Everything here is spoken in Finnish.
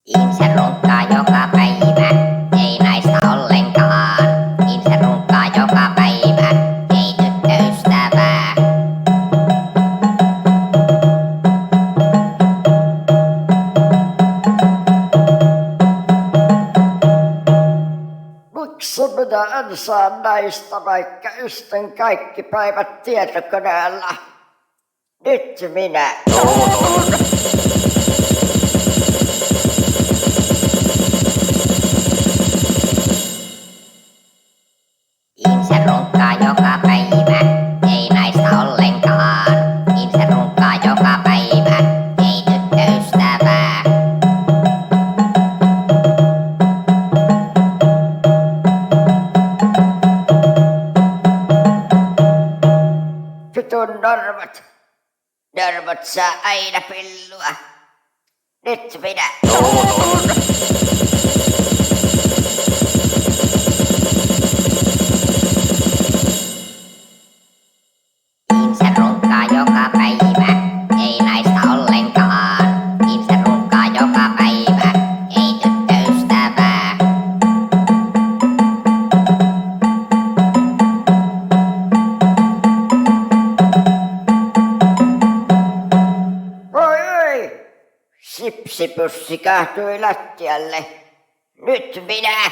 Ihmisen runkkaa joka päivä, ei naista ollenkaan. Ihmisen runkkaa joka päivä, ei tyttöystävää. Miksi minä en saa naista, vaikka istun kaikki päivät tietokoneella? Nyt minä tuun! Ihmisen runkkaa joka päivä, ei naista ollenkaan. Ihmisen runkkaa joka päivä, ei tyttöystävää. Vitun normat. Normat saa aina pillua. Nyt minä tuun! Ihmisen runkkaa joka päivä, ei naista ollenkaan. Ihmisen runkkaa joka päivä, ei tyttöystävää. Oi! Sipsipussi kahtui lattialle. Nyt minä.